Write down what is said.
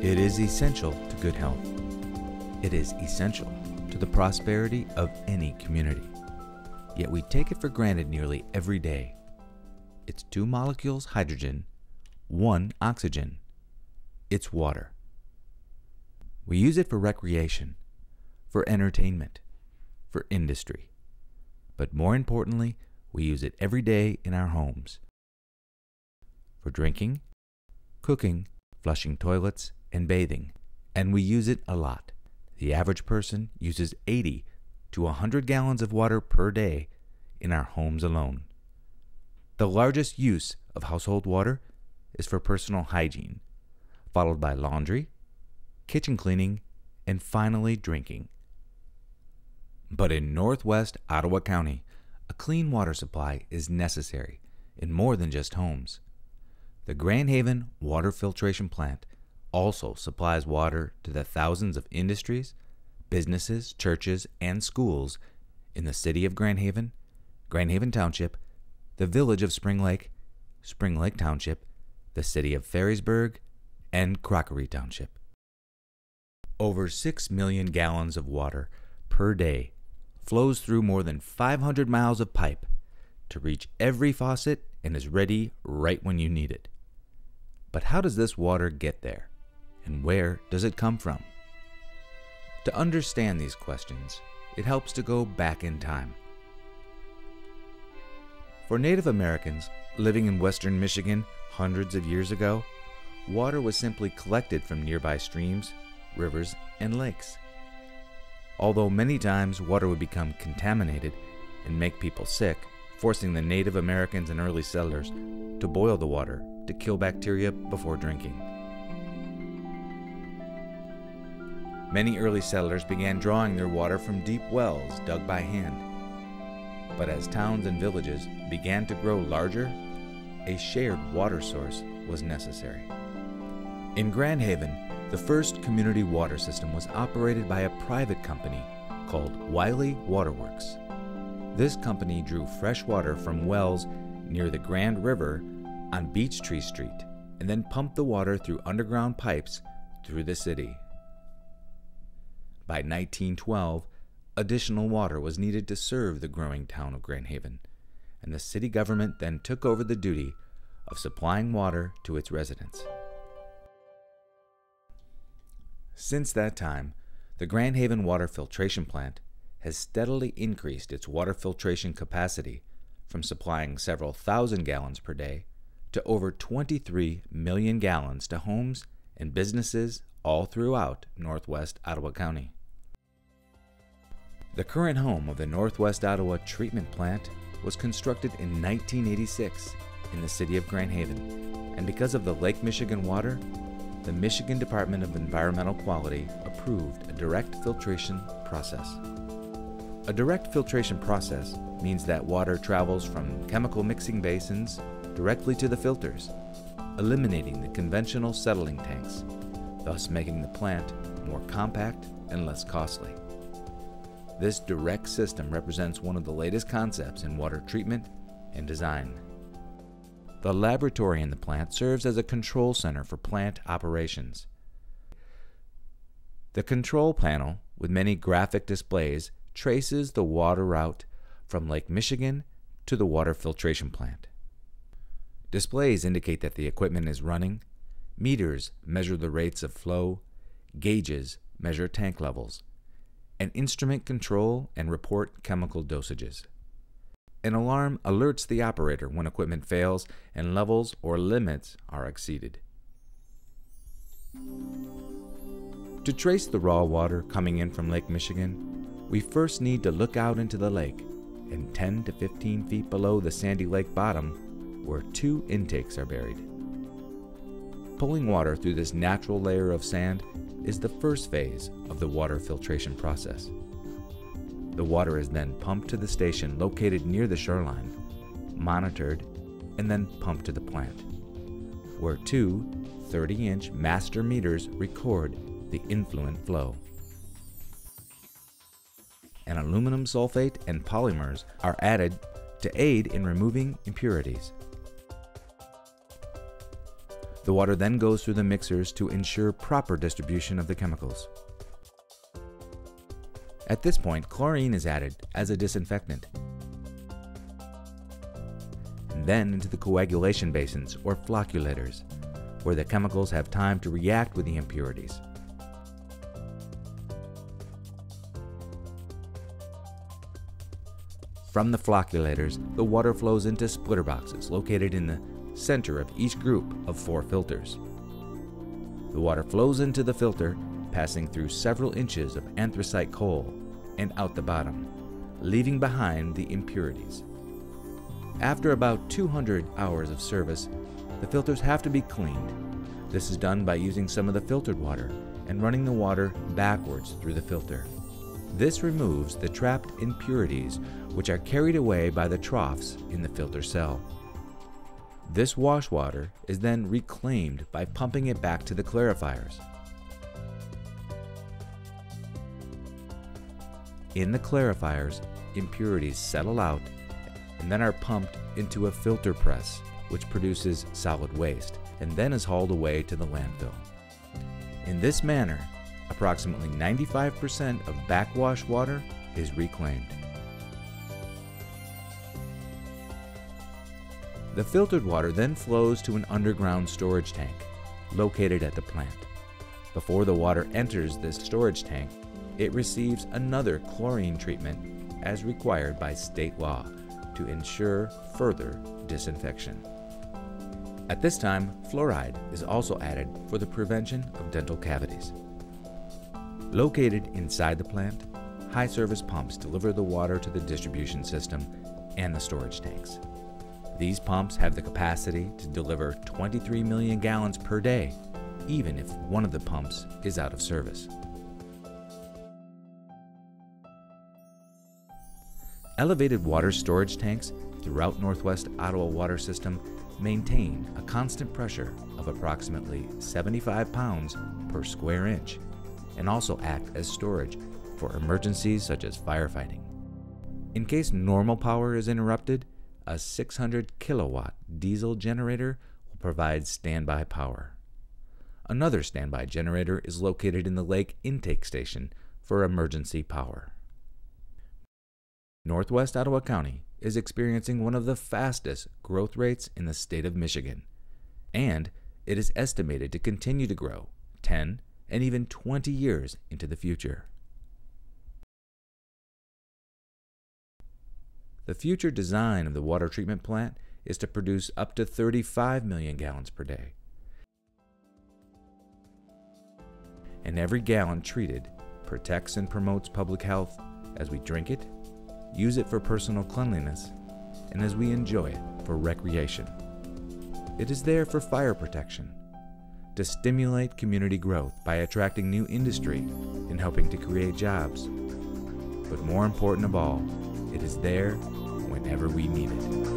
It is essential to good health. It is essential to the prosperity of any community. Yet we take it for granted nearly every day. It's 2 molecules hydrogen, 1 oxygen. It's water. We use it for recreation, for entertainment, for industry. But more importantly, we use it every day in our homes. For drinking, cooking, flushing toilets, and bathing. And we use it a lot. The average person uses 80 to 100 gallons of water per day in our homes alone. The largest use of household water is for personal hygiene, followed by laundry, kitchen cleaning, and finally drinking. But in Northwest Ottawa County, a clean water supply is necessary in more than just homes. The Grand Haven Water Filtration Plant also supplies water to the thousands of industries, businesses, churches, and schools in the city of Grand Haven Township, the village of Spring Lake Township, the city of Ferrysburg, and Crockery Township. Over 6 million gallons of water per day flows through more than 500 miles of pipe to reach every faucet and is ready right when you need it. But how does this water get there? And where does it come from? To understand these questions, it helps to go back in time. For Native Americans living in western Michigan hundreds of years ago, water was simply collected from nearby streams, rivers, and lakes. Although many times water would become contaminated and make people sick, forcing the Native Americans and early settlers to boil the water to kill bacteria before drinking. Many early settlers began drawing their water from deep wells dug by hand. But as towns and villages began to grow larger, a shared water source was necessary. In Grand Haven, the first community water system was operated by a private company called Wiley Waterworks. This company drew fresh water from wells near the Grand River on Beech Tree Street and then pumped the water through underground pipes through the city. By 1912, additional water was needed to serve the growing town of Grand Haven, and the city government then took over the duty of supplying water to its residents. Since that time, the Grand Haven Water Filtration Plant has steadily increased its water filtration capacity from supplying several thousand gallons per day to over 23 million gallons to homes and businesses all throughout Northwest Ottawa County. The current home of the Northwest Ottawa Treatment Plant was constructed in 1986 in the city of Grand Haven, and because of the Lake Michigan water, the Michigan Department of Environmental Quality approved a direct filtration process. A direct filtration process means that water travels from chemical mixing basins directly to the filters, eliminating the conventional settling tanks, thus making the plant more compact and less costly. This direct system represents one of the latest concepts in water treatment and design. The laboratory in the plant serves as a control center for plant operations. The control panel, with many graphic displays, traces the water route from Lake Michigan to the water filtration plant. Displays indicate that the equipment is running, meters measure the rates of flow, gauges measure tank levels, and instrument control and report chemical dosages. An alarm alerts the operator when equipment fails and levels or limits are exceeded. To trace the raw water coming in from Lake Michigan, we first need to look out into the lake, and 10 to 15 feet below the sandy lake bottom, where 2 intakes are buried. Pulling water through this natural layer of sand is the first phase of the water filtration process. The water is then pumped to the station located near the shoreline, monitored, and then pumped to the plant, where 2 30-inch master meters record the influent flow. And aluminum sulfate and polymers are added to aid in removing impurities. The water then goes through the mixers to ensure proper distribution of the chemicals. At this point, chlorine is added as a disinfectant, and then into the coagulation basins or flocculators, where the chemicals have time to react with the impurities. From the flocculators, the water flows into splitter boxes located in the center of each group of 4 filters. The water flows into the filter, passing through several inches of anthracite coal and out the bottom, leaving behind the impurities. After about 200 hours of service, the filters have to be cleaned. This is done by using some of the filtered water and running the water backwards through the filter. This removes the trapped impurities, which are carried away by the troughs in the filter cell. This wash water is then reclaimed by pumping it back to the clarifiers. In the clarifiers, impurities settle out and then are pumped into a filter press, which produces solid waste and then is hauled away to the landfill. In this manner, approximately 95% of backwash water is reclaimed. The filtered water then flows to an underground storage tank located at the plant. Before the water enters this storage tank, it receives another chlorine treatment as required by state law to ensure further disinfection. At this time, fluoride is also added for the prevention of dental cavities. Located inside the plant, high-service pumps deliver the water to the distribution system and the storage tanks. These pumps have the capacity to deliver 23 million gallons per day, even if one of the pumps is out of service. Elevated water storage tanks throughout Northwest Ottawa water system maintain a constant pressure of approximately 75 pounds per square inch and also act as storage for emergencies such as firefighting. In case normal power is interrupted, a 600 kilowatt diesel generator will provide standby power. Another standby generator is located in the lake intake station for emergency power. Northwest Ottawa County is experiencing one of the fastest growth rates in the state of Michigan, and it is estimated to continue to grow 10 and even 20 years into the future. The future design of the water treatment plant is to produce up to 35 million gallons per day. And every gallon treated protects and promotes public health as we drink it, use it for personal cleanliness, and as we enjoy it for recreation. It is there for fire protection, to stimulate community growth by attracting new industry and helping to create jobs. But more important of all, it is there whenever we need it.